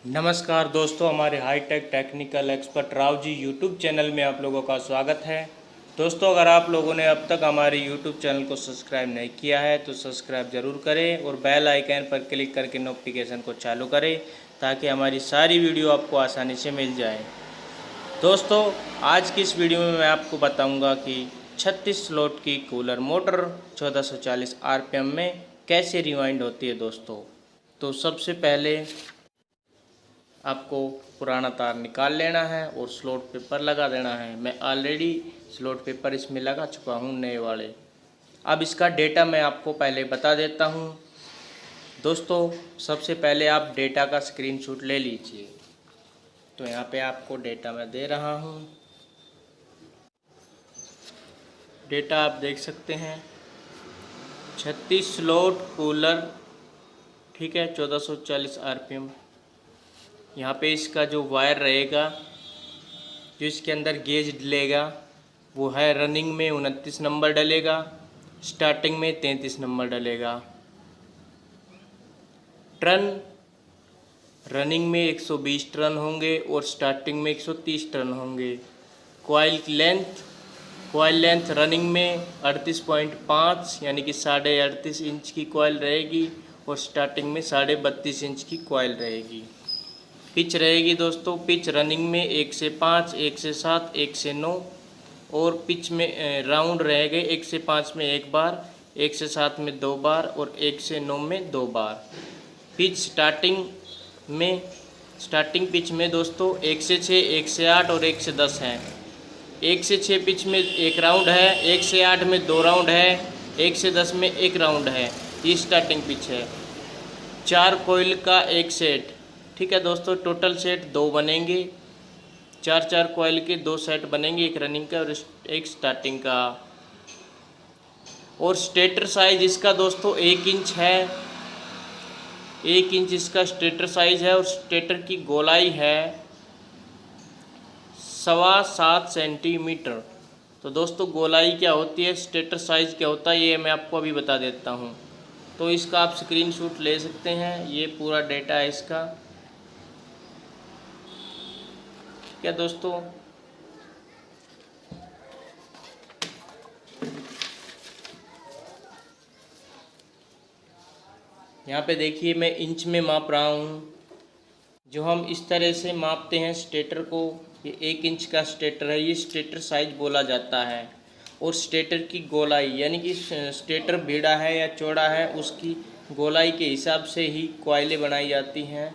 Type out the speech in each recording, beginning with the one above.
नमस्कार दोस्तों, हमारे hi tech technical expert Rao ji YouTube channel में आप लोगों का स्वागत है। दोस्तों, अगर आप लोगों ने अब तक हमारे यूट्यूब चैनल को सब्सक्राइब नहीं किया है तो सब्सक्राइब ज़रूर करें और बेल आइकन पर क्लिक करके नोटिफिकेशन को चालू करें ताकि हमारी सारी वीडियो आपको आसानी से मिल जाए। दोस्तों, आज की इस वीडियो में मैं आपको बताऊँगा कि 36 स्लॉट की कूलर मोटर 1440 RPM में कैसे रिवाइंड होती है। दोस्तों, तो सबसे पहले आपको पुराना तार निकाल लेना है और स्लॉट पेपर लगा देना है। मैं ऑलरेडी स्लॉट पेपर इसमें लगा चुका हूँ नए वाले। अब इसका डेटा मैं आपको पहले बता देता हूँ। दोस्तों, सबसे पहले आप डेटा का स्क्रीनशॉट ले लीजिए। तो यहाँ पे आपको डेटा मैं दे रहा हूँ। डेटा आप देख सकते हैं, 36 स्लॉट कूलर, ठीक है, 1440 RPM। यहाँ पे इसका जो वायर रहेगा, जो इसके अंदर गेज डलेगा, वो है रनिंग में 29 नंबर डलेगा, स्टार्टिंग में 33 नंबर डलेगा। टर्न रनिंग में 120 टर्न होंगे और स्टार्टिंग में 130 टर्न होंगे। कॉइल लेंथ रनिंग में 38.5 यानी कि 38.5 इंच की कॉइल रहेगी और स्टार्टिंग में 32.5 इंच की कॉइल रहेगी। पिच रहेगी दोस्तों, पिच रनिंग में 1 से 5, 1 से 7, 1 से 9 और पिच में राउंड रहेंगे 1 से 5 में 1 बार, 1 से 7 में 2 बार और 1 से 9 में 2 बार। पिच स्टार्टिंग पिच में दोस्तों 1 से 6, 1 से 8 और 1 से 10 है। 1 से 6 पिच में 1 राउंड है, 1 से 8 में 2 राउंड है, 1 से 10 में 1 राउंड है। ये स्टार्टिंग पिच है। 4 कॉइल का 1 सेट, ठीक है दोस्तों, टोटल सेट 2 बनेंगे। 4 कॉइल के 2 सेट बनेंगे, एक रनिंग का और एक स्टार्टिंग का। और स्टेटर साइज इसका दोस्तों 1 इंच है, 1 इंच इसका स्टेटर साइज है और स्टेटर की गोलाई है 7.25 सेंटीमीटर। तो दोस्तों, गोलाई क्या होती है, स्टेटर साइज क्या होता है, ये मैं आपको अभी बता देता हूँ। तो इसका आप स्क्रीनशॉट ले सकते हैं, ये पूरा डेटा है इसका। क्या दोस्तों, यहाँ पे देखिए मैं इंच में माप रहा हूँ। जो हम इस तरह से मापते हैं स्टेटर को, ये 1 इंच का स्टेटर है, ये स्टेटर साइज बोला जाता है। और स्टेटर की गोलाई यानी कि स्टेटर भिड़ा है या चौड़ा है, उसकी गोलाई के हिसाब से ही कॉइलें बनाई जाती हैं,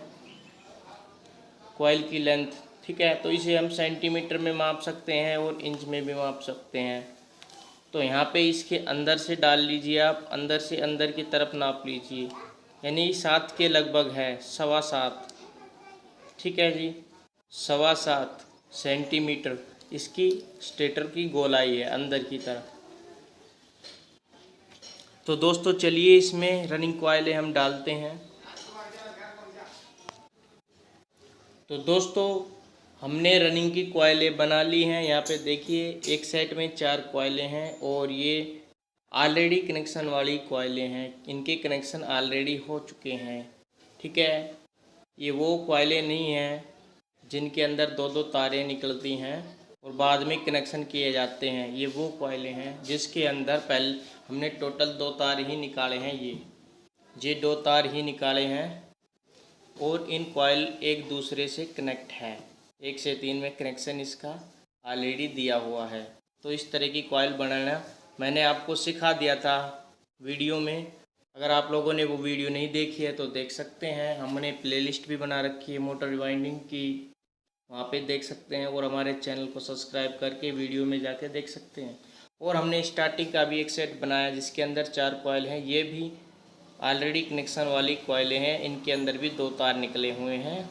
कॉइल की लेंथ, ठीक है। तो इसे हम सेंटीमीटर में माप सकते हैं और इंच में भी माप सकते हैं। तो यहाँ पे इसके अंदर से डाल लीजिए, आप अंदर से अंदर की तरफ नाप लीजिए, यानी 7 के लगभग है, 7.25, ठीक है जी, 7.25 सेंटीमीटर इसकी स्टेटर की गोलाई है अंदर की तरफ। तो दोस्तों, चलिए इसमें रनिंग कॉइलें हम डालते हैं। तो दोस्तों, हमने रनिंग की कॉइलें बना ली हैं। यहाँ पे देखिए एक सेट में 4 कॉइलें हैं और ये ऑलरेडी कनेक्शन वाली कॉइलें हैं, इनके कनेक्शन ऑलरेडी हो चुके हैं, ठीक है। ये वो कॉइलें नहीं हैं जिनके अंदर 2-2 तारें निकलती हैं और बाद में कनेक्शन किए जाते हैं। ये वो कॉइलें हैं जिसके अंदर पहले हमने टोटल 2 तार ही निकाले हैं। ये 2 तार ही निकाले हैं और इन कॉइल एक दूसरे से कनेक्ट है। 1 से 3 में कनेक्शन इसका ऑलरेडी दिया हुआ है। तो इस तरह की कॉइल बनाना मैंने आपको सिखा दिया था वीडियो में। अगर आप लोगों ने वो वीडियो नहीं देखी है तो देख सकते हैं, हमने प्लेलिस्ट भी बना रखी है मोटर रिवाइंडिंग की, वहाँ पे देख सकते हैं। और हमारे चैनल को सब्सक्राइब करके वीडियो में जाके देख सकते हैं। और हमने स्टार्टिंग का भी एक सेट बनाया जिसके अंदर 4 कॉइल हैं, ये भी ऑलरेडी कनेक्शन वाली कॉइलें हैं, इनके अंदर भी 2 तार निकले हुए हैं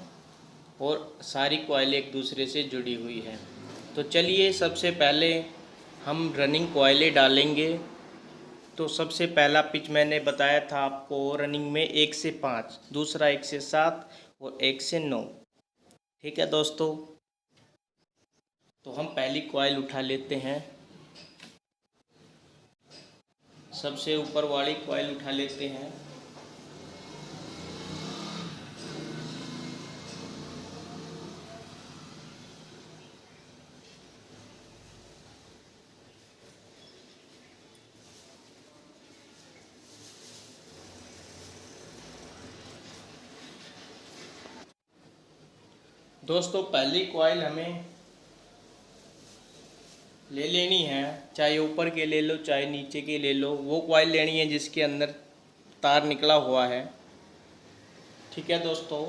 और सारी कॉइल एक दूसरे से जुड़ी हुई है। तो चलिए सबसे पहले हम रनिंग कॉइलें डालेंगे। तो सबसे पहला पिच मैंने बताया था आपको, रनिंग में 1 से 5, दूसरा 1 से 7 और 1 से 9, ठीक है दोस्तों। तो हम पहली कॉइल उठा लेते हैं, सबसे ऊपर वाली कॉइल उठा लेते हैं। दोस्तों पहली कॉइल हमें ले लेनी है, चाहे ऊपर के ले लो चाहे नीचे के ले लो, वो कॉइल लेनी है जिसके अंदर तार निकला हुआ है। ठीक है दोस्तों,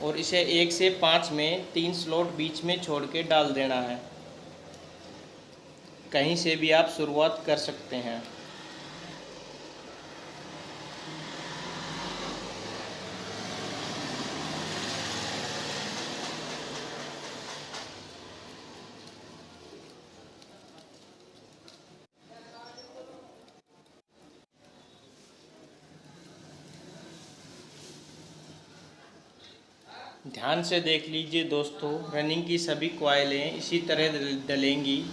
और इसे 1 से 5 में 3 स्लॉट बीच में छोड़ के डाल देना है। कहीं से भी आप शुरुआत कर सकते हैं। ध्यान से देख लीजिए दोस्तों, रनिंग की सभी कॉइलें इसी तरह डलेंगी।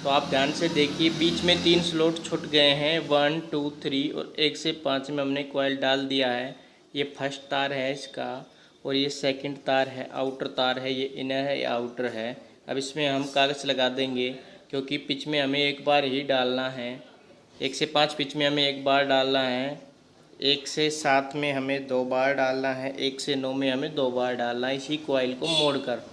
तो आप ध्यान से देखिए, बीच में 3 स्लॉट छूट गए हैं, 1 2 3 और 1 से 5 में हमने कॉइल डाल दिया है। ये फर्स्ट तार है इसका, और ये सेकंड तार है, आउटर तार है, ये इनर है, ये आउटर है। अब इसमें हम कागज़ लगा देंगे, क्योंकि पिच में हमें एक बार ही डालना है। 1 से 5 पिच में हमें एक बार डालना है, 1 से 7 में हमें 2 बार डालना है, 1 से 9 में हमें 2 बार डालना है, इसी कॉइल को मोड़कर।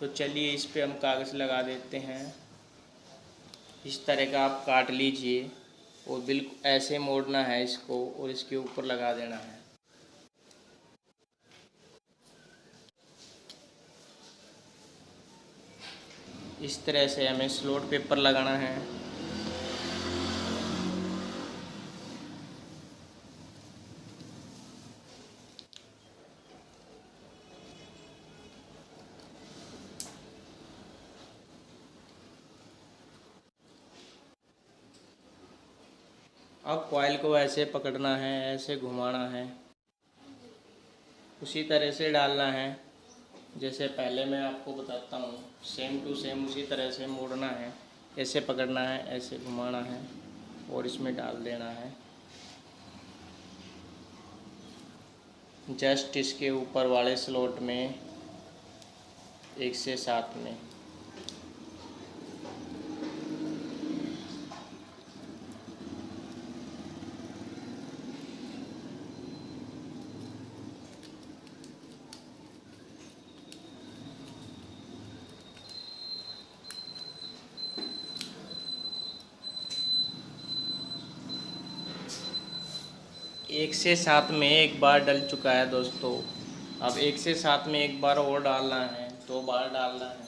तो चलिए इस पे हम कागज़ लगा देते हैं। इस तरह का आप काट लीजिए और बिल्कुल ऐसे मोड़ना है इसको, और इसके ऊपर लगा देना है। इस तरह से हमें स्लॉट पेपर लगाना है। अब कॉइल को ऐसे पकड़ना है, ऐसे घुमाना है, उसी तरह से डालना है जैसे पहले मैं आपको बताता हूँ। सेम टू सेम उसी तरह से मोड़ना है, ऐसे पकड़ना है, ऐसे घुमाना है और इसमें डाल देना है, जस्ट इसके ऊपर वाले स्लॉट में 1 से 7 में। एक से 7 में एक बार डल चुका है दोस्तों। अब 1 से 7 में एक बार और डालना है, 2 बार डालना है।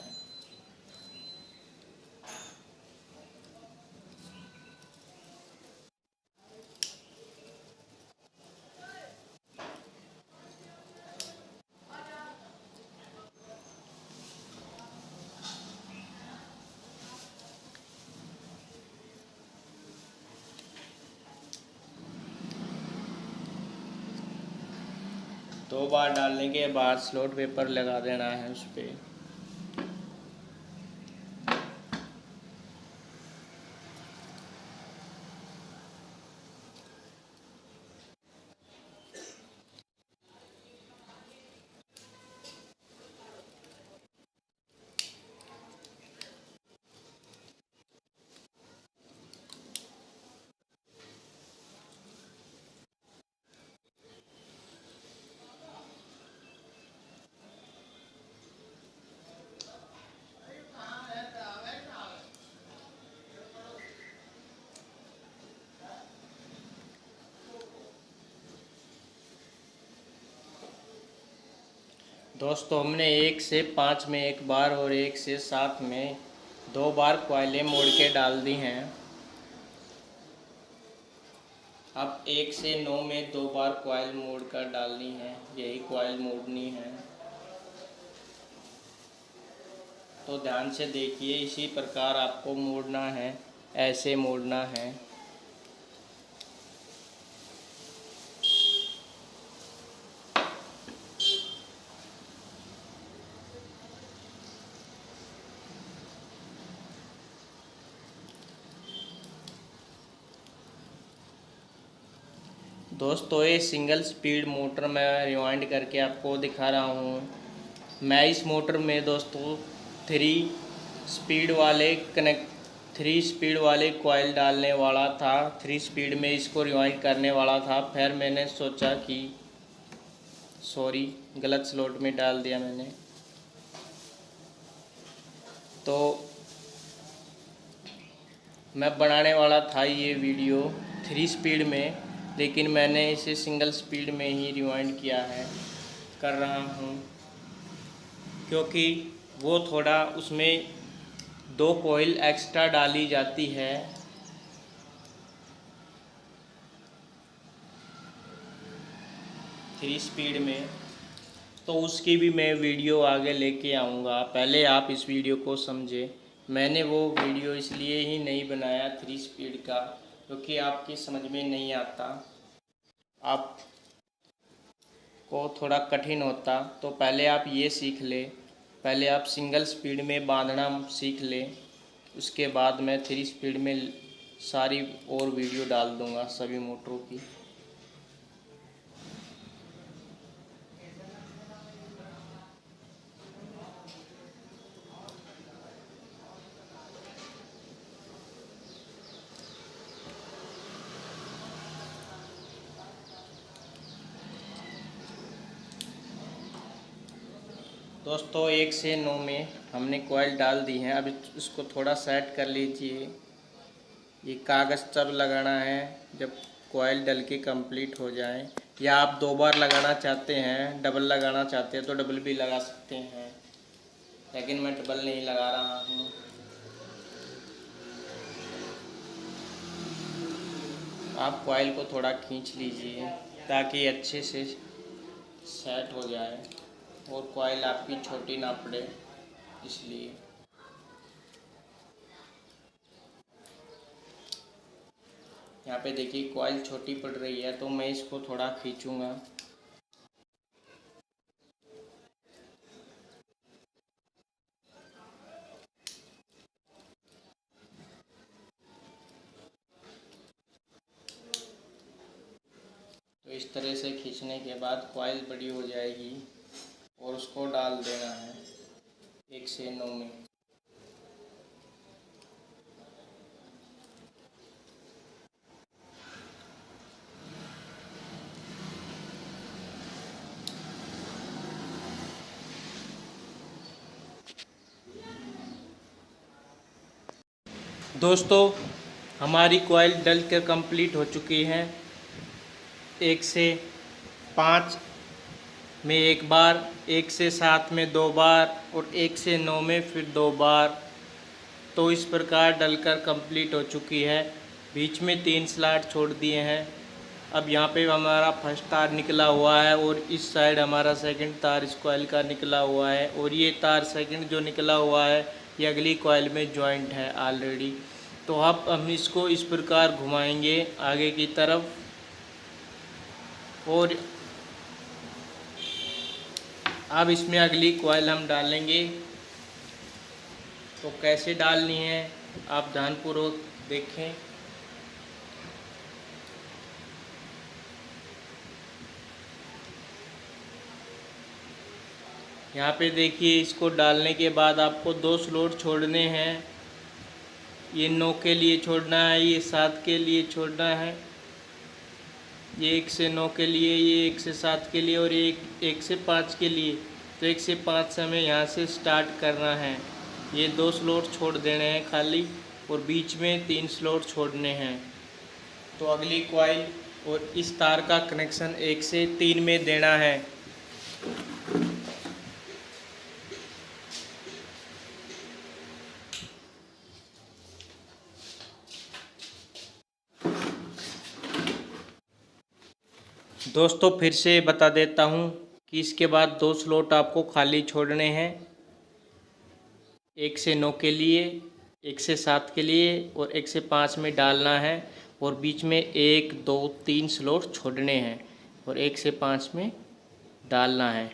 दो बार डालने के बाद स्लॉट पेपर लगा देना है उस पर। दोस्तों हमने 1 से 5 में एक बार और 1 से 7 में 2 बार कॉइलें मोड़ के डाल दी हैं। अब 1 से 9 में 2 बार कॉइल मोड़ कर डालनी है, यही कॉइल मोड़नी है। तो ध्यान से देखिए, इसी प्रकार आपको मोड़ना है, ऐसे मोड़ना है। दोस्तों ये सिंगल स्पीड मोटर मैं रिवाइंड करके आपको दिखा रहा हूँ। मैं इस मोटर में दोस्तों 3 स्पीड वाले कॉइल डालने वाला था, 3 स्पीड में इसको रिवाइंड करने वाला था। फिर मैंने सोचा कि सॉरी, गलत स्लॉट में डाल दिया मैंने। तो मैं बनाने वाला था ये वीडियो 3 स्पीड में, लेकिन मैंने इसे सिंगल स्पीड में ही रिवाइंड किया है, कर रहा हूँ, क्योंकि वो थोड़ा उसमें 2 कॉइल एक्स्ट्रा डाली जाती है। थ्री स्पीड में, तो उसकी भी मैं वीडियो आगे लेके आऊँगा। पहले आप इस वीडियो को समझें। मैंने वो वीडियो इसलिए ही नहीं बनाया 3 स्पीड का, क्योंकि आपकी समझ में नहीं आता, आप को थोड़ा कठिन होता। तो पहले आप ये सीख लें, पहले आप सिंगल स्पीड में बांधना सीख लें, उसके बाद मैं 3 स्पीड में सारी और वीडियो डाल दूँगा सभी मोटरों की। दोस्तों 1 से 9 में हमने कॉइल डाल दी है। अब इसको थोड़ा सेट कर लीजिए। ये कागज़ तब लगाना है जब कॉइल डल के कंप्लीट हो जाए, या आप 2 बार लगाना चाहते हैं, डबल लगाना चाहते हैं तो डबल भी लगा सकते हैं, लेकिन मैं डबल नहीं लगा रहा हूँ। आप कॉइल को थोड़ा खींच लीजिए ताकि अच्छे से सेट हो जाए और कॉइल आपकी छोटी ना पड़े, इसलिए। यहाँ पे देखिए कॉइल छोटी पड़ रही है, तो मैं इसको थोड़ा खींचूँगा। तो इस तरह से खींचने के बाद कॉइल बड़ी हो जाएगी और उसको डाल देना है 1 से 9 में। दोस्तों हमारी कॉइल डल कर कंप्लीट हो चुकी है। 1 से 5 में 1 बार, 1 से 7 में 2 बार और 1 से 9 में फिर 2 बार। तो इस प्रकार डलकर कंप्लीट हो चुकी है। बीच में 3 स्लॉट छोड़ दिए हैं। अब यहाँ पे हमारा फर्स्ट तार निकला हुआ है और इस साइड हमारा सेकंड तार इस कॉइल का निकला हुआ है, और ये तार सेकंड जो निकला हुआ है ये अगली कॉइल में जॉइंट है ऑलरेडी। तो अब हम इसको इस प्रकार घुमाएंगे आगे की तरफ, और अब इसमें अगली कॉइल हम डालेंगे। तो कैसे डालनी है आप ध्यानपूर्वक देखें। यहाँ पे देखिए, इसको डालने के बाद आपको 2 स्लॉट छोड़ने हैं। ये 9 के लिए छोड़ना है, ये 7 के लिए छोड़ना है, ये 1 से 9 के लिए, ये 1 से 7 के लिए, और ये 1 से 5 के लिए। तो 1 से 5 से हमें यहाँ से स्टार्ट करना है। ये 2 स्लॉट छोड़ देने हैं खाली, और बीच में 3 स्लॉट छोड़ने हैं। तो अगली कॉइल और इस तार का कनेक्शन 1 से 3 में देना है। दोस्तों फिर से बता देता हूँ कि इसके बाद 2 स्लॉट आपको खाली छोड़ने हैं, 1 से 9 के लिए, 1 से 7 के लिए और 1 से 5 में डालना है, और बीच में 1 2 3 स्लॉट छोड़ने हैं और 1 से 5 में डालना है।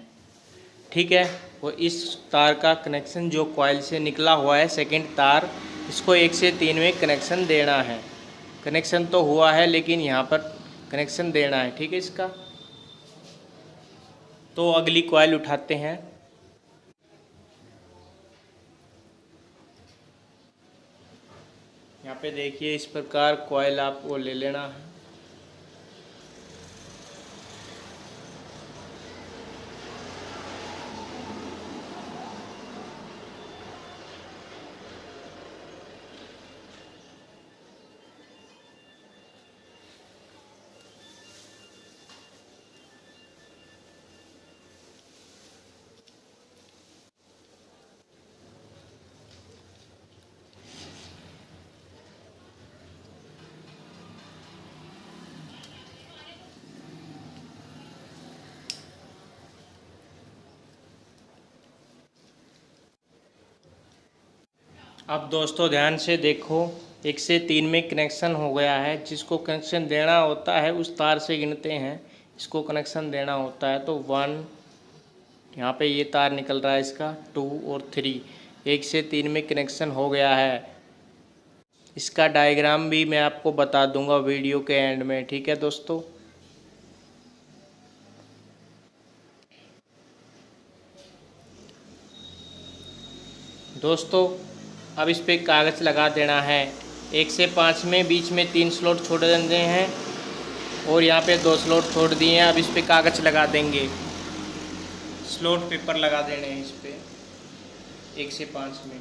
ठीक है। और इस तार का कनेक्शन जो कॉइल से निकला हुआ है सेकंड तार, इसको 1 से 3 में कनेक्शन देना है। कनेक्शन तो हुआ है लेकिन यहाँ पर कनेक्शन देना है। ठीक है इसका। तो अगली कॉइल उठाते हैं। यहाँ पे देखिए इस प्रकार कॉइल आपको ले लेना है। अब दोस्तों ध्यान से देखो, 1 से 3 में कनेक्शन हो गया है। जिसको कनेक्शन देना होता है उस तार से गिनते हैं, इसको कनेक्शन देना होता है तो 1, यहाँ पे ये तार निकल रहा है इसका 2 और 3। 1 से 3 में कनेक्शन हो गया है। इसका डायग्राम भी मैं आपको बता दूंगा वीडियो के एंड में, ठीक है दोस्तों। दोस्तों अब इस पे कागज़ लगा देना है। 1 से 5 में बीच में 3 स्लॉट छोड़ देने हैं और यहाँ पे 2 स्लॉट छोड़ दिए हैं। अब इस पे कागज़ लगा देंगे, स्लॉट पेपर लगा देने हैं इस पे 1 से 5 में।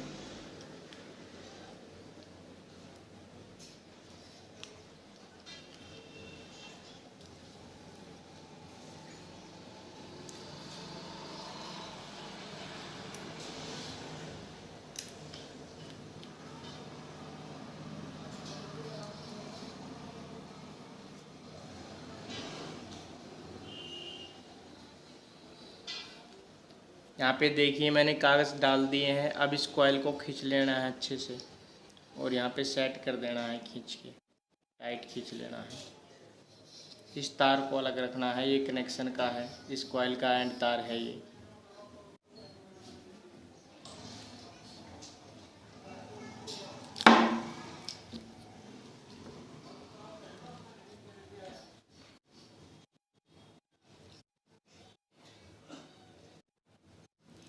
यहाँ पे देखिए मैंने कागज़ डाल दिए हैं। अब इस कॉइल को खींच लेना है अच्छे से और यहाँ पे सेट कर देना है, खींच के टाइट खींच लेना है। इस तार को अलग रखना है, ये कनेक्शन का है, इस कॉइल का एंड तार है ये।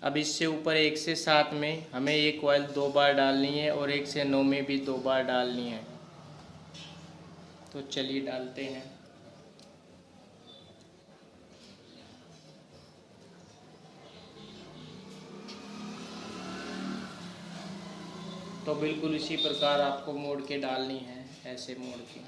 अब इससे ऊपर 1 से 7 में हमें ये कॉइल 2 बार डालनी है और 1 से 9 में भी 2 बार डालनी है। तो चलिए डालते हैं। तो बिल्कुल इसी प्रकार आपको मोड़ के डालनी है, ऐसे मोड़ के।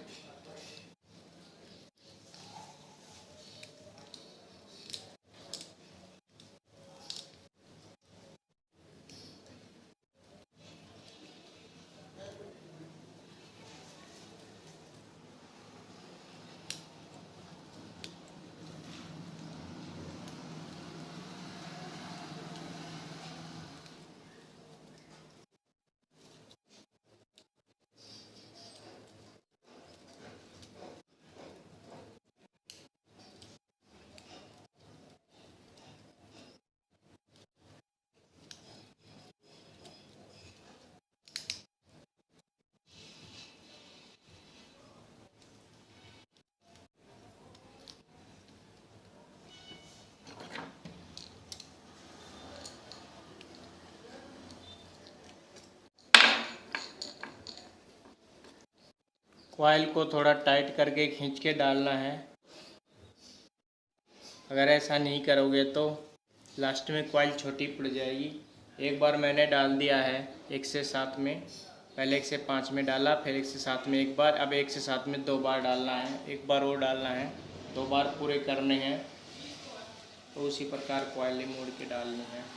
कॉइल को थोड़ा टाइट करके खींच के डालना है। अगर ऐसा नहीं करोगे तो लास्ट में कॉइल छोटी पड़ जाएगी। एक बार मैंने डाल दिया है 1 से 7 में, पहले 1 से 5 में डाला, फिर 1 से 7 में एक बार, अब 1 से 7 में 2 बार डालना है, एक बार और डालना है, 2 बार पूरे करने हैं। तो उसी प्रकार कॉइल मोड़ के डालनी है।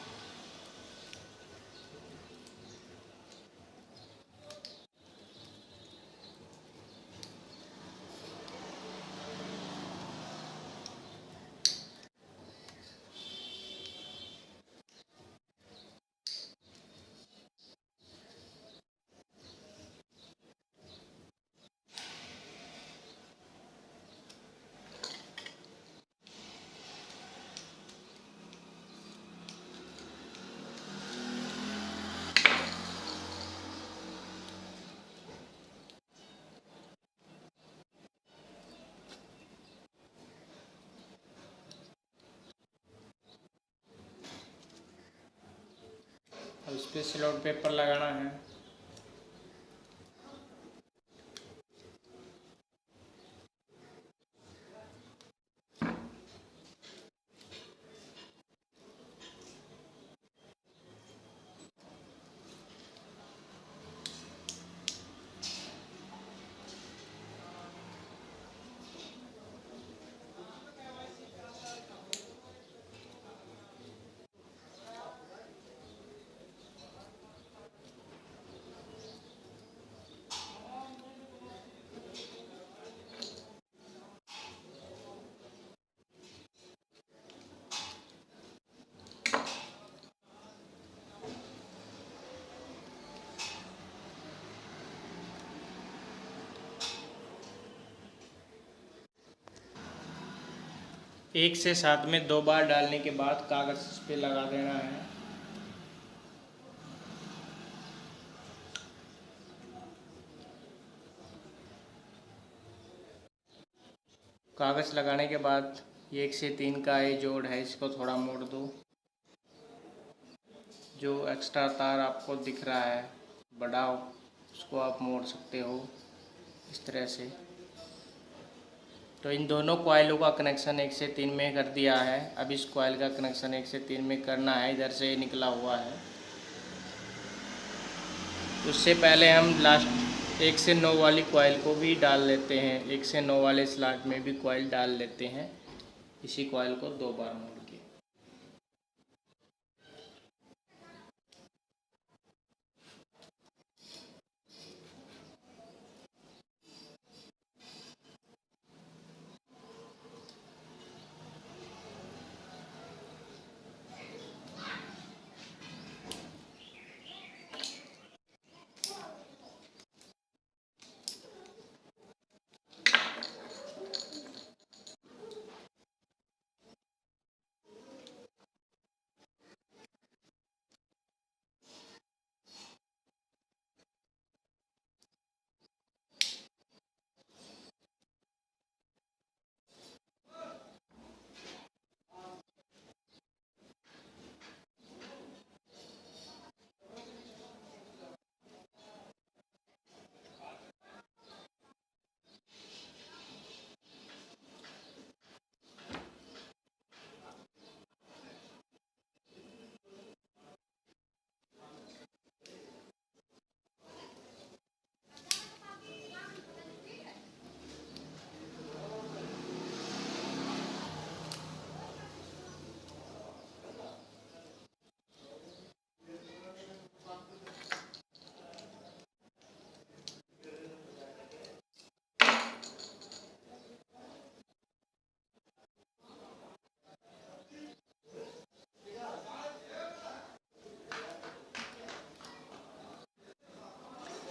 अब इस पर सिलॉट पेपर लगाना है। एक से 7 में 2 बार डालने के बाद कागज़ पे लगा देना है। कागज़ लगाने के बाद 1 से 3 का ये जोड़ है, इसको थोड़ा मोड़ दो। जो एक्स्ट्रा तार आपको दिख रहा है बड़ा, उसको आप मोड़ सकते हो इस तरह से। तो इन दोनों कॉइलों का कनेक्शन 1 से 3 में कर दिया है। अब इस कॉइल का कनेक्शन 1 से 3 में करना है, इधर से निकला हुआ है। उससे पहले हम लास्ट 1 से 9 वाली कॉइल को भी डाल लेते हैं। 1 से 9 वाले स्लॉट में भी कॉइल डाल लेते हैं, इसी कॉइल को 2 बार मोड़ के।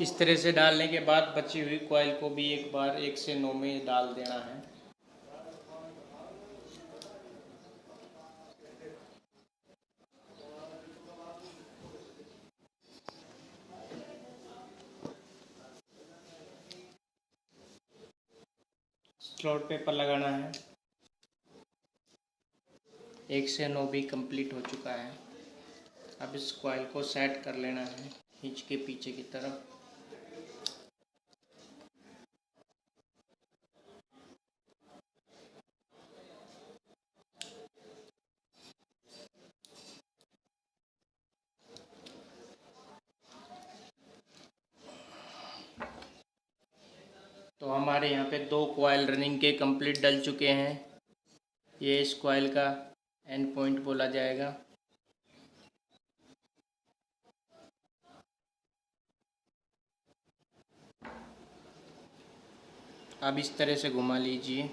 इस तरह से डालने के बाद बची हुई कॉइल को भी एक बार 1 से 9 में डाल देना है। स्लॉट पेपर लगाना है। 1 से 9 भी कंप्लीट हो चुका है। अब इस कॉइल को सेट कर लेना है खींच के पीछे की तरफ। तो हमारे यहाँ पे 2 कॉइल रनिंग के कंप्लीट डल चुके हैं। ये इस कॉइल का एंड पॉइंट बोला जाएगा। अब इस तरह से घुमा लीजिए।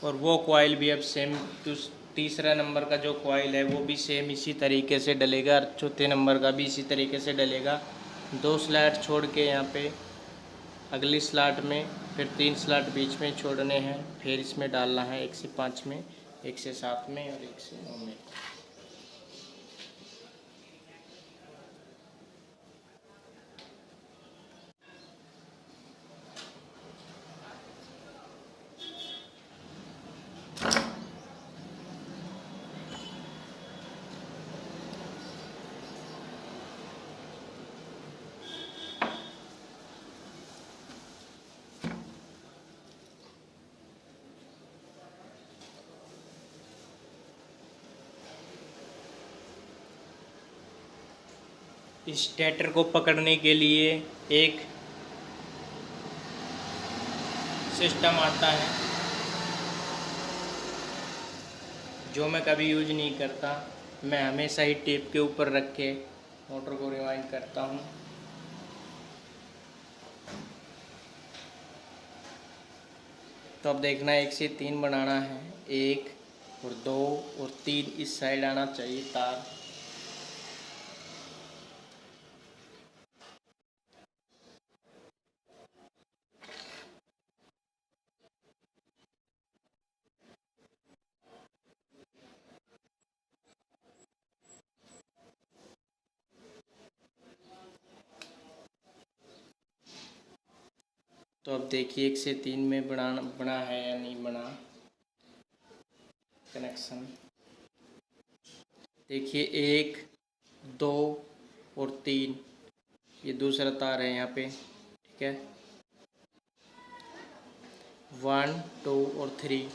और वो कॉइल भी अब सेम, तीसरा नंबर का जो कॉइल है वो भी सेम इसी तरीके से डलेगा। चौथे नंबर का भी इसी तरीके से डलेगा। 2 स्लॉट छोड़ के यहाँ पे अगली स्लॉट में, फिर 3 स्लॉट बीच में छोड़ने हैं, फिर इसमें डालना है 1 से 5 में, 1 से 7 में और 1 से 9 में। इस स्टेटर को पकड़ने के लिए एक सिस्टम आता है जो मैं कभी यूज नहीं करता। मैं हमेशा ही टेप के ऊपर रख के मोटर को रिवाइंड करता हूँ। तो अब देखना है 1 से 3 बनाना है। 1 और 2 और 3 इस साइड आना चाहिए तार। तो अब देखिए 1 से 3 में बना है या नहीं बना कनेक्शन। देखिए 1, 2 और 3, ये दूसरा तार है यहाँ पे, ठीक है। 1, 2 और 3।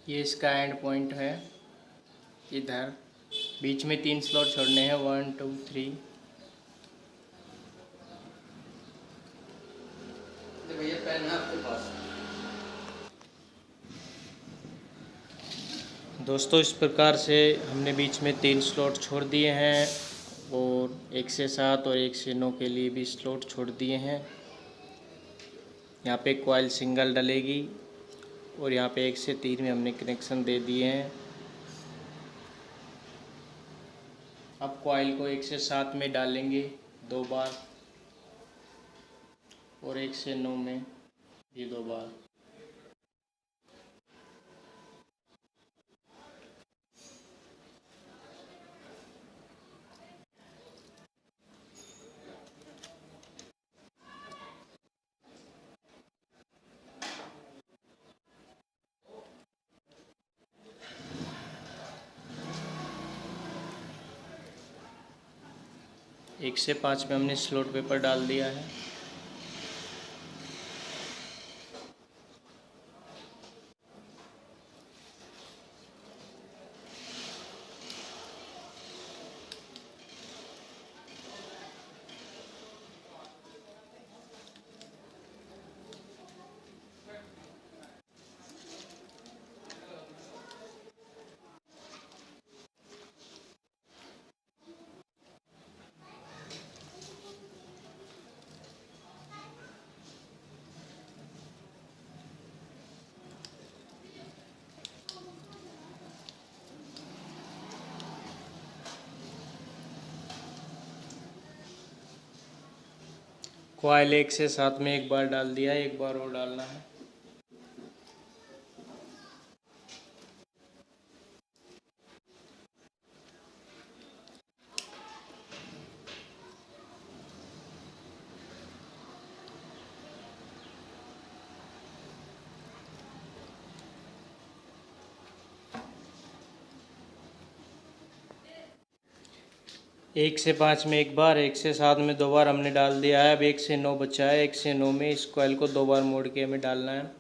ये इसका एंड पॉइंट है, इधर बीच में 3 स्लॉट छोड़ने हैं, 1, 2, 3। भैया पेन है आपके पास? दोस्तों इस प्रकार से हमने बीच में 3 स्लॉट छोड़ दिए हैं और 1 से 7 और 1 से 9 के लिए भी स्लॉट छोड़ दिए हैं। यहाँ पे कॉइल सिंगल डलेगी और यहाँ पे 1 से 3 में हमने कनेक्शन दे दिए हैं। अब कॉइल को 1 से 7 में डालेंगे 2 बार और 1 से 9 में भी 2 बार। एक से 5 में हमने स्लॉट पेपर डाल दिया है। कॉइल 1 से 7 में एक बार डाल दिया है, एक बार और डालना है। एक से 5 में एक बार, 1 से 7 में 2 बार हमने डाल दिया है। अब 1 से 9 बचा है। 1 से 9 में इस कॉइल को 2 बार मोड़ के हमें डालना है।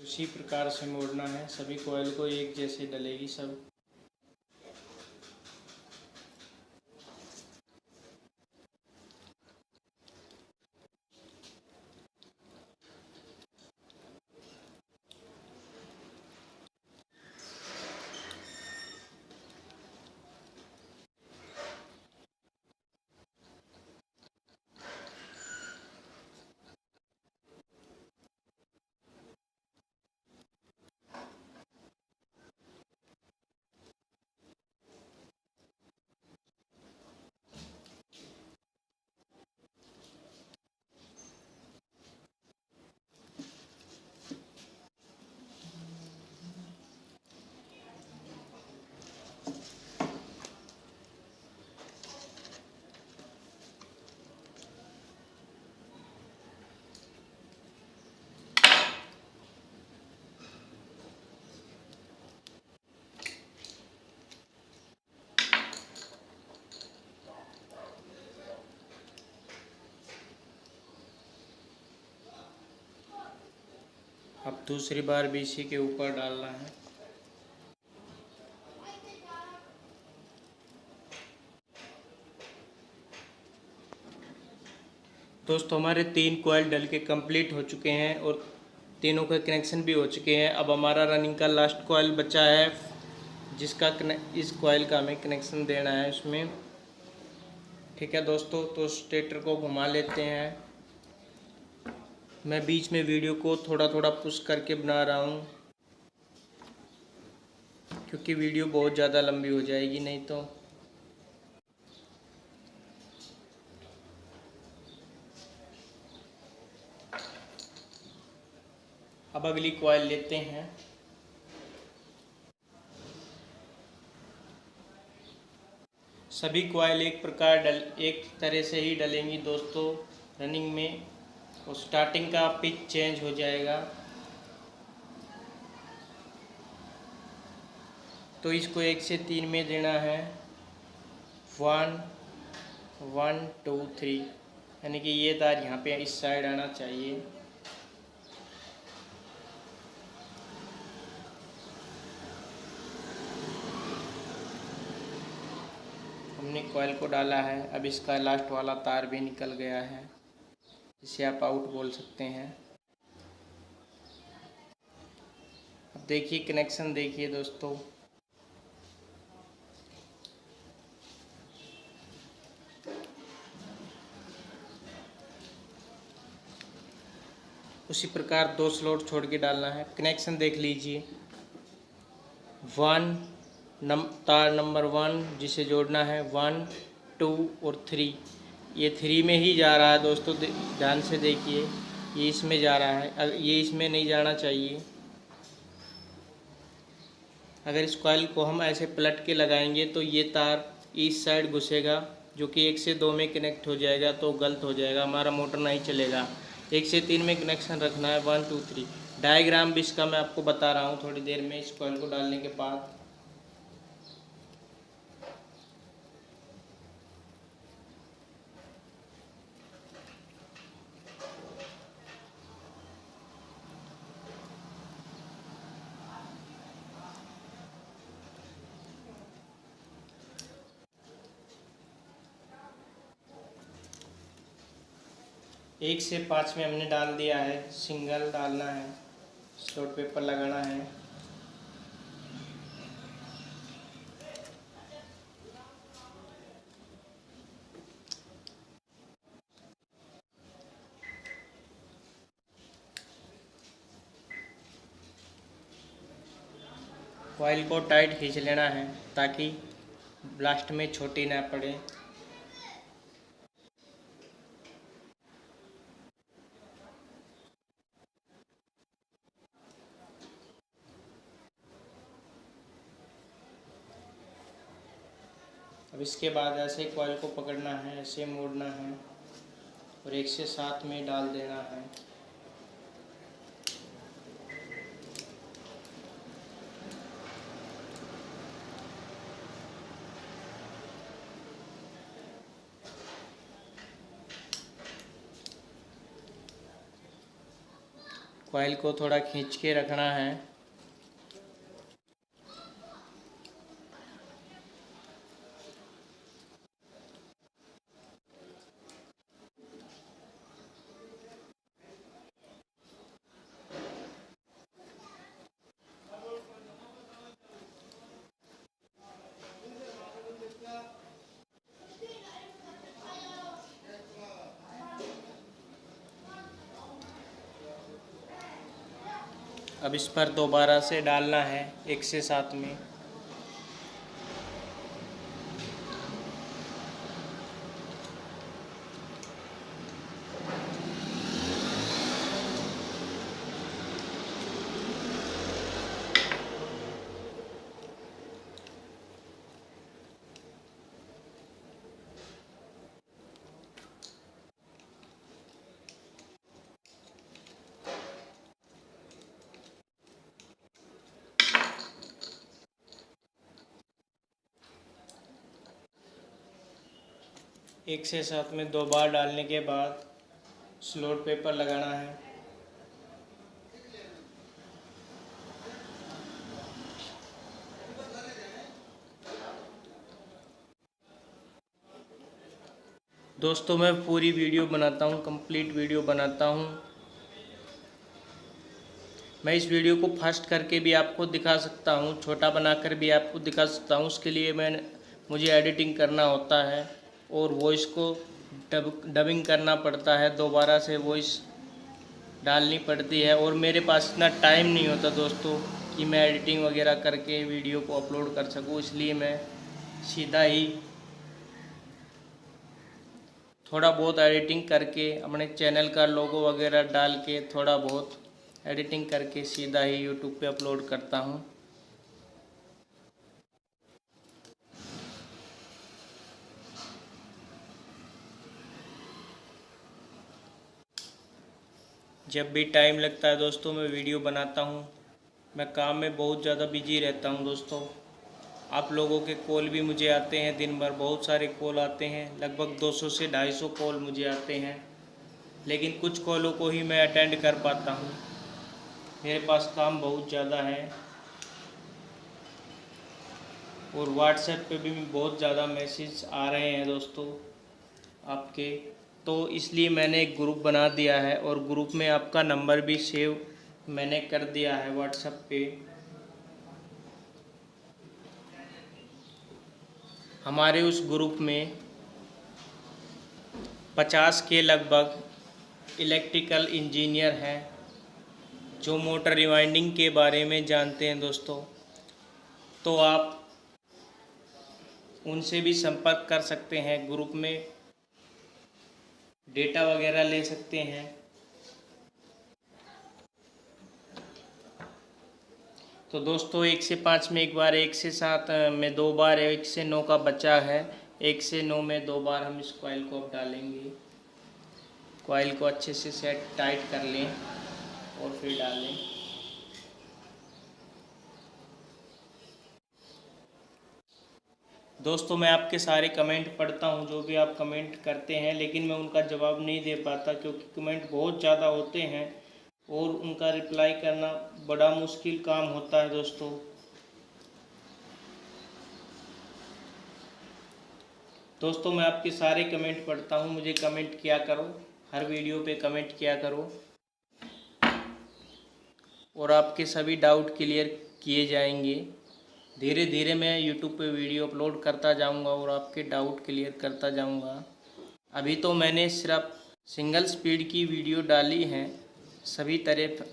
उसी प्रकार से मोड़ना है, सभी कॉइल को एक जैसे डलेगी सब। अब दूसरी बार भी इसी के ऊपर डालना है। दोस्तों हमारे 3 कॉइल डल के कंप्लीट हो चुके हैं और तीनों के कनेक्शन भी हो चुके हैं। अब हमारा रनिंग का लास्ट कॉइल बचा है, जिसका इस कॉइल का हमें कनेक्शन देना है इसमें। ठीक है दोस्तों, तो स्टेटर को घुमा लेते हैं। मैं बीच में वीडियो को थोड़ा थोड़ा पुश करके बना रहा हूँ, क्योंकि वीडियो बहुत ज़्यादा लंबी हो जाएगी नहीं तो। अब अगली कॉइल लेते हैं। सभी कॉइल एक तरह से ही डलेंगी दोस्तों रनिंग में, और स्टार्टिंग का पिच चेंज हो जाएगा। तो इसको 1 से 3 में देना है। 1 1 2 3, यानी कि ये तार यहाँ पे इस साइड आना चाहिए। हमने कॉइल को डाला है। अब इसका लास्ट वाला तार भी निकल गया है, जिसे आप आउट बोल सकते हैं। अब देखिए कनेक्शन, देखिए दोस्तों, उसी प्रकार 2 स्लॉट छोड़ के डालना है। कनेक्शन देख लीजिए। तार नंबर 1 जिसे जोड़ना है, 1 2 और 3, ये 3 में ही जा रहा है दोस्तों, ध्यान से देखिए। ये इसमें जा रहा है, ये इसमें नहीं जाना चाहिए। अगर इस कॉइल को हम ऐसे पलट के लगाएंगे तो ये तार इस साइड घुसेगा, जो कि 1 से 2 में कनेक्ट हो जाएगा, तो गलत हो जाएगा, हमारा मोटर नहीं चलेगा। 1 से 3 में कनेक्शन रखना है, 1 2 3। डायग्राम भी इसका मैं आपको बता रहा हूँ थोड़ी देर में, इस कॉइल को डालने के बाद। एक से 5 में हमने डाल दिया है। सिंगल डालना है, स्लॉट पेपर लगाना है। कॉइल को टाइट खींच लेना है, ताकि ब्लास्ट में छोटी ना पड़े। अब इसके बाद ऐसे कॉइल को पकड़ना है, ऐसे मोड़ना है और 1 से 7 में डाल देना है। कॉइल को थोड़ा खींच के रखना है। अब इस पर दोबारा से डालना है 1 से 7 में। एक से 7 में 2 बार डालने के बाद स्लॉट पेपर लगाना है। दोस्तों मैं पूरी वीडियो बनाता हूँ, कंप्लीट वीडियो बनाता हूँ। मैं इस वीडियो को फास्ट करके भी आपको दिखा सकता हूँ, छोटा बनाकर भी आपको दिखा सकता हूँ। उसके लिए मुझे एडिटिंग करना होता है और वॉइस को डबिंग करना पड़ता है, दोबारा से वॉइस डालनी पड़ती है। और मेरे पास इतना टाइम नहीं होता दोस्तों कि मैं एडिटिंग वगैरह करके वीडियो को अपलोड कर सकूँ, इसलिए मैं सीधा ही थोड़ा बहुत एडिटिंग करके अपने चैनल का लोगो वगैरह डाल के थोड़ा बहुत एडिटिंग करके सीधा ही यूट्यूब पे अपलोड करता हूँ। जब भी टाइम लगता है दोस्तों मैं वीडियो बनाता हूँ। मैं काम में बहुत ज़्यादा बिजी रहता हूँ दोस्तों। आप लोगों के कॉल भी मुझे आते हैं, दिन भर बहुत सारे कॉल आते हैं, लगभग 200 से 250 कॉल मुझे आते हैं, लेकिन कुछ कॉलों को ही मैं अटेंड कर पाता हूँ। मेरे पास काम बहुत ज़्यादा है और व्हाट्सएप पे भी बहुत ज़्यादा मैसेज आ रहे हैं दोस्तों आपके, तो इसलिए मैंने एक ग्रुप बना दिया है और ग्रुप में आपका नंबर भी सेव मैंने कर दिया है व्हाट्सएप पे। हमारे उस ग्रुप में 50 के लगभग इलेक्ट्रिकल इंजीनियर हैं जो मोटर रिवाइंडिंग के बारे में जानते हैं दोस्तों। तो आप उनसे भी संपर्क कर सकते हैं, ग्रुप में डेटा वगैरह ले सकते हैं। तो दोस्तों 1 से 5 में एक बार, 1 से 7 में 2 बार, 1 से 9 का बचा है, 1 से 9 में 2 बार हम इस कॉइल को अब डालेंगे। कॉइल को अच्छे से सेट टाइट कर लें और फिर डालें। दोस्तों मैं आपके सारे कमेंट पढ़ता हूं, जो भी आप कमेंट करते हैं, लेकिन मैं उनका जवाब नहीं दे पाता क्योंकि कमेंट बहुत ज़्यादा होते हैं और उनका रिप्लाई करना बड़ा मुश्किल काम होता है दोस्तों। दोस्तों मैं आपके सारे कमेंट पढ़ता हूं, मुझे कमेंट किया करो, हर वीडियो पे कमेंट किया करो और आपके सभी डाउट क्लियर किए जाएंगे। धीरे धीरे मैं यूट्यूब पे वीडियो अपलोड करता जाऊंगा और आपके डाउट क्लियर करता जाऊंगा। अभी तो मैंने सिर्फ सिंगल स्पीड की वीडियो डाली हैं। सभी तरह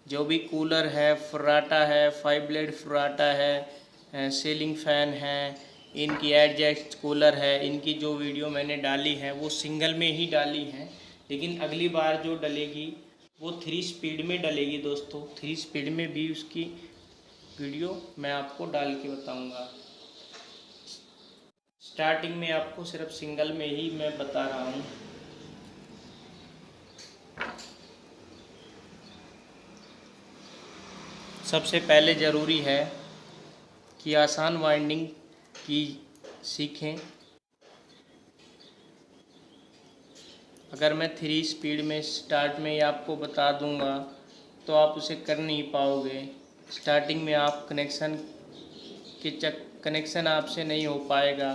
जो भी कूलर है, फर्राटा है, 5 ब्लेड फर्राटा है, सीलिंग फ़ैन है, इनकी एडजस्ट कूलर है, इनकी जो वीडियो मैंने डाली है वो सिंगल में ही डाली हैं। लेकिन अगली बार जो डलेगी वो 3 स्पीड में डलेगी दोस्तों। 3 स्पीड में भी उसकी वीडियो मैं आपको डाल के बताऊंगा। स्टार्टिंग में आपको सिर्फ सिंगल में ही मैं बता रहा हूँ। सबसे पहले ज़रूरी है कि आसान वाइंडिंग की सीखें। अगर मैं 3 स्पीड में स्टार्ट में ही आपको बता दूंगा तो आप उसे कर नहीं पाओगे। स्टार्टिंग में आप कनेक्शन आपसे नहीं हो पाएगा,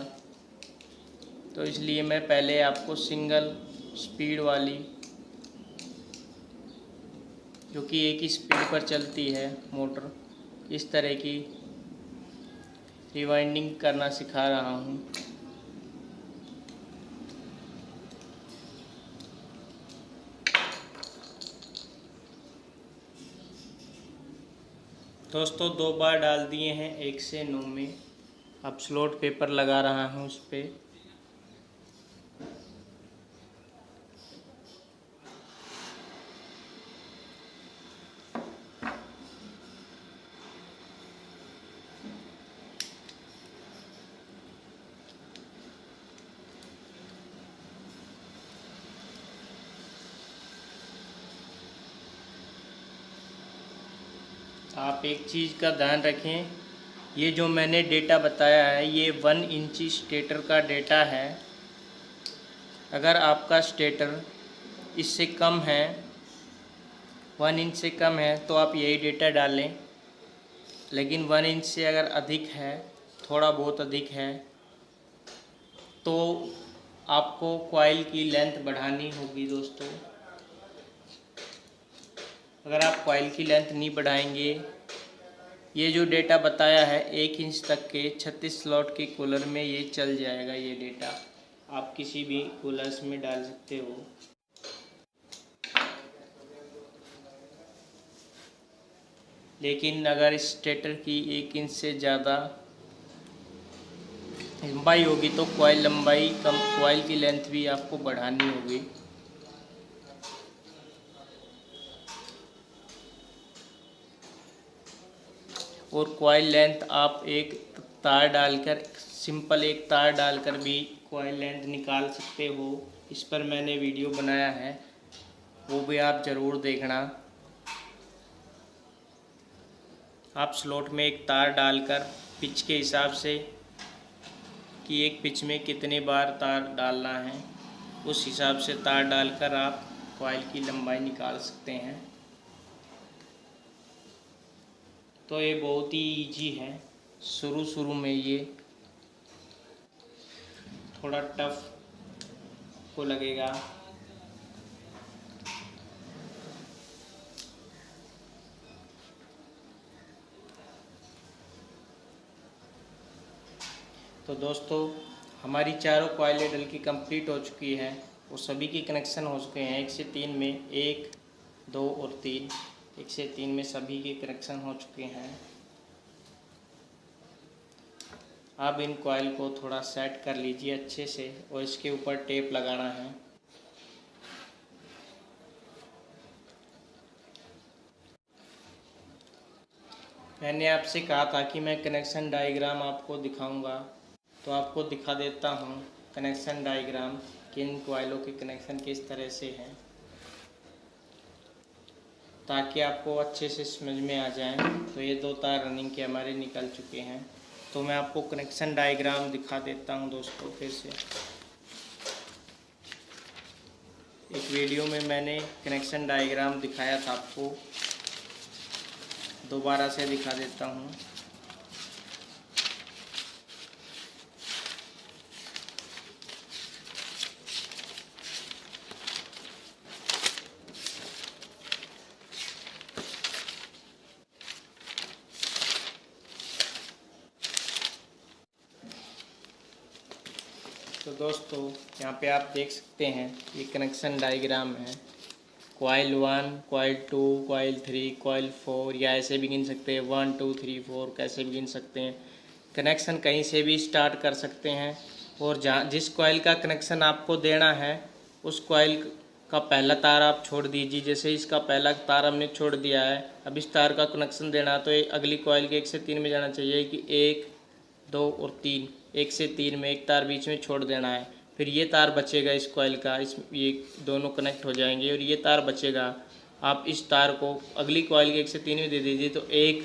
तो इसलिए मैं पहले आपको सिंगल स्पीड वाली, जो कि एक ही स्पीड पर चलती है मोटर, इस तरह की रिवाइंडिंग करना सिखा रहा हूँ। दोस्तों 2 बार डाल दिए हैं 1 से 9 में। अब स्लॉट पेपर लगा रहा हूँ उस पर। आप एक चीज़ का ध्यान रखें, ये जो मैंने डेटा बताया है ये 1 इंची स्टेटर का डेटा है। अगर आपका स्टेटर इससे कम है, 1 इंच से कम है, तो आप यही डेटा डालें। लेकिन 1 इंच से अगर अधिक है, थोड़ा बहुत अधिक है, तो आपको कॉइल की लेंथ बढ़ानी होगी दोस्तों। अगर आप कॉइल की लेंथ नहीं बढ़ाएंगे, ये जो डेटा बताया है 1 इंच तक के 36 स्लॉट के कूलर में ये चल जाएगा। ये डेटा आप किसी भी कूलर्स में डाल सकते हो। लेकिन अगर स्टेटर की 1 इंच से ज़्यादा लंबाई होगी तो कॉइल लंबाई कम, कॉइल की लेंथ भी आपको बढ़ानी होगी। और कॉइल लेंथ आप एक तार डालकर, सिंपल एक तार डालकर भी कॉइल लेंथ निकाल सकते हो। इस पर मैंने वीडियो बनाया है, वो भी आप ज़रूर देखना। आप स्लॉट में एक तार डालकर पिच के हिसाब से कि एक पिच में कितने बार तार डालना है, उस हिसाब से तार डालकर आप कॉइल की लंबाई निकाल सकते हैं। तो ये बहुत ही इजी है। शुरू में ये थोड़ा टफ को लगेगा, तो दोस्तों हमारी चारों कॉइलें डल की कंप्लीट हो चुकी है। वो सभी की कनेक्शन हो चुके हैं 1 से 3 में, 1, 2 और 3। 1 से 3 में सभी के कनेक्शन हो चुके हैं। अब इन कॉइल को थोड़ा सेट कर लीजिए अच्छे से और इसके ऊपर टेप लगाना है। मैंने आपसे कहा था कि मैं कनेक्शन डायग्राम आपको दिखाऊंगा, तो आपको दिखा देता हूँ कनेक्शन डायग्राम कि इन कॉइलों के कनेक्शन किस तरह से हैं, ताकि आपको अच्छे से समझ में आ जाए। तो ये 2 तार रनिंग के हमारे निकल चुके हैं। तो मैं आपको कनेक्शन डायग्राम दिखा देता हूँ दोस्तों फिर से। एक वीडियो में मैंने कनेक्शन डायग्राम दिखाया था आपको, दोबारा से दिखा देता हूँ। तो दोस्तों यहाँ पे आप देख सकते हैं ये कनेक्शन डायग्राम है। कॉइल 1, कॉइल 2, कॉइल 3, कॉइल 4, या ऐसे भी गिन सकते हैं 1, 2, 3, 4, कैसे भी गिन सकते हैं। कनेक्शन कहीं से भी स्टार्ट कर सकते हैं। और जहाँ जिस कॉइल का कनेक्शन आपको देना है उस कॉइल का पहला तार आप छोड़ दीजिए। जैसे इसका पहला तार हमने छोड़ दिया है, अब इस तार का कनेक्शन देना है तो अगली कॉइल के 1 से 3 में जाना चाहिए कि 1, 2 और 3। 1 से 3 में एक तार बीच में छोड़ देना है। फिर ये तार बचेगा इस कॉइल का, इस ये दोनों कनेक्ट हो जाएंगे और ये तार बचेगा। आप इस तार को अगली कॉइल के 1 से 3 में दे दीजिए। तो 1,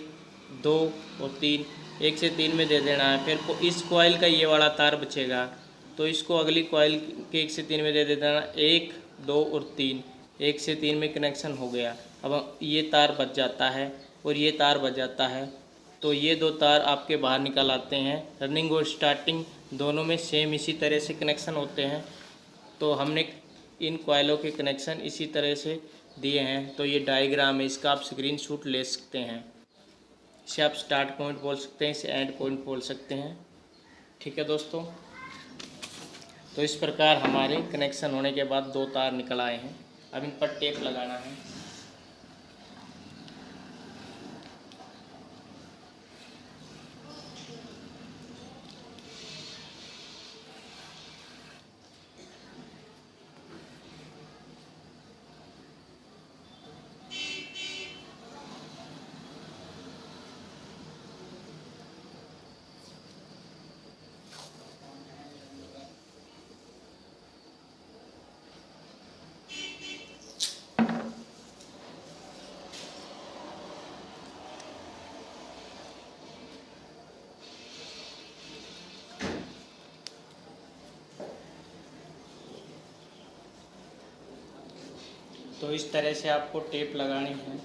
2 और 3, 1 से 3 में दे देना है। फिर इस कॉइल का ये वाला तार बचेगा, तो इसको अगली कॉइल के 1 से 3 में दे देना। 1, 2 और 3, 1 से 3 में कनेक्शन हो गया। अब ये तार बच जाता है और ये तार बच जाता है। तो ये 2 तार आपके बाहर निकल आते हैं। रनिंग और स्टार्टिंग दोनों में सेम इसी तरह से कनेक्शन होते हैं। तो हमने इन कॉइलों के कनेक्शन इसी तरह से दिए हैं। तो ये डायग्राम है, इसका आप स्क्रीनशॉट ले सकते हैं। इसे आप स्टार्ट पॉइंट बोल सकते हैं, इसे एंड पॉइंट बोल सकते हैं। ठीक है दोस्तों, तो इस प्रकार हमारे कनेक्शन होने के बाद 2 तार निकल आए हैं। अब इन पर टेप लगाना है। तो इस तरह से आपको टेप लगानी है।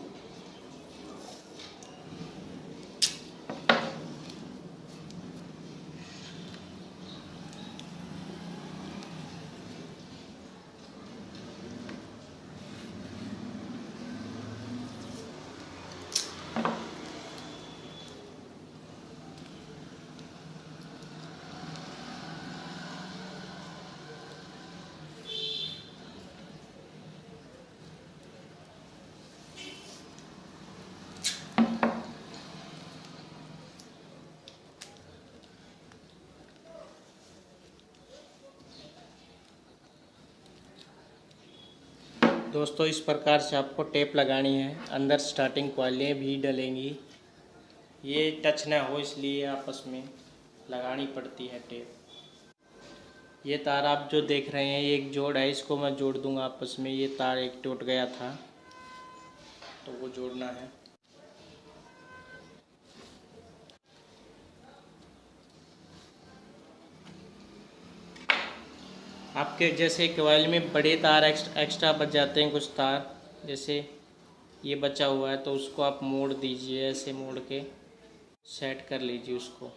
दोस्तों इस प्रकार से आपको टेप लगानी है, अंदर स्टार्टिंग कॉइलें भी डलेंगी। ये टच ना हो इसलिए आपस में लगानी पड़ती है टेप। ये तार आप जो देख रहे हैं ये एक जोड़ है, इसको मैं जोड़ दूंगा आपस में। ये तार एक टूट गया था तो वो जोड़ना है। आपके जैसे कॉइल में बड़े तार एक्स्ट्रा बच जाते हैं, कुछ तार जैसे ये बचा हुआ है तो उसको आप मोड़ दीजिए, ऐसे मोड़ के सेट कर लीजिए उसको।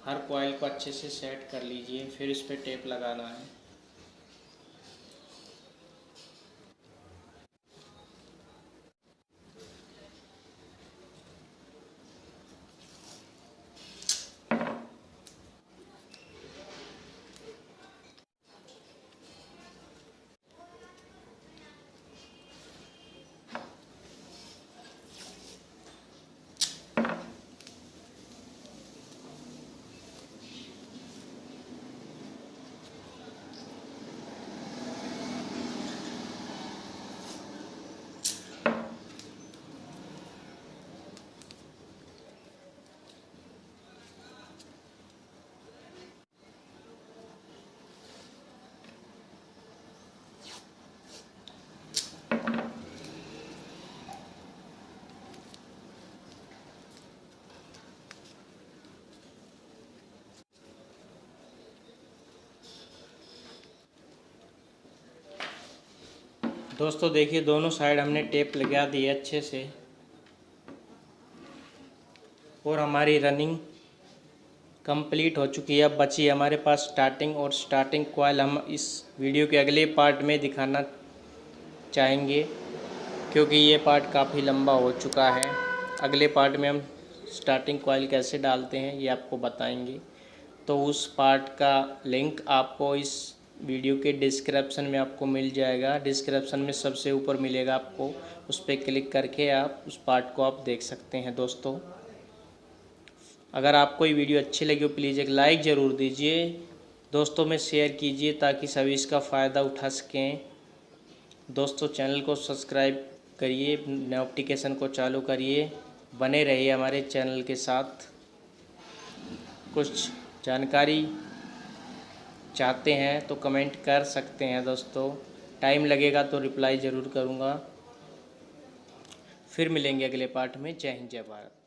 हर कॉइल को अच्छे से सेट कर लीजिए, फिर इस पर टेप लगाना है। दोस्तों देखिए दोनों साइड हमने टेप लगा दी है अच्छे से और हमारी रनिंग कंप्लीट हो चुकी है। अब बची हमारे पास स्टार्टिंग, और स्टार्टिंग कॉइल हम इस वीडियो के अगले पार्ट में दिखाना चाहेंगे क्योंकि ये पार्ट काफ़ी लंबा हो चुका है। अगले पार्ट में हम स्टार्टिंग कॉइल कैसे डालते हैं ये आपको बताएंगे। तो उस पार्ट का लिंक आपको इस वीडियो के डिस्क्रिप्शन में आपको मिल जाएगा। डिस्क्रिप्शन में सबसे ऊपर मिलेगा, आपको उस पर क्लिक करके आप उस पार्ट को आप देख सकते हैं। दोस्तों अगर आपको ये वीडियो अच्छी लगी हो प्लीज़ एक लाइक ज़रूर दीजिए, दोस्तों में शेयर कीजिए ताकि सभी इसका फ़ायदा उठा सकें। दोस्तों चैनल को सब्सक्राइब करिए, नोटिफिकेशन को चालू करिए, बने रहिए हमारे चैनल के साथ। कुछ जानकारी चाहते हैं तो कमेंट कर सकते हैं दोस्तों, टाइम लगेगा तो रिप्लाई ज़रूर करूँगा। फिर मिलेंगे अगले पार्ट में। जय हिंद जय भारत।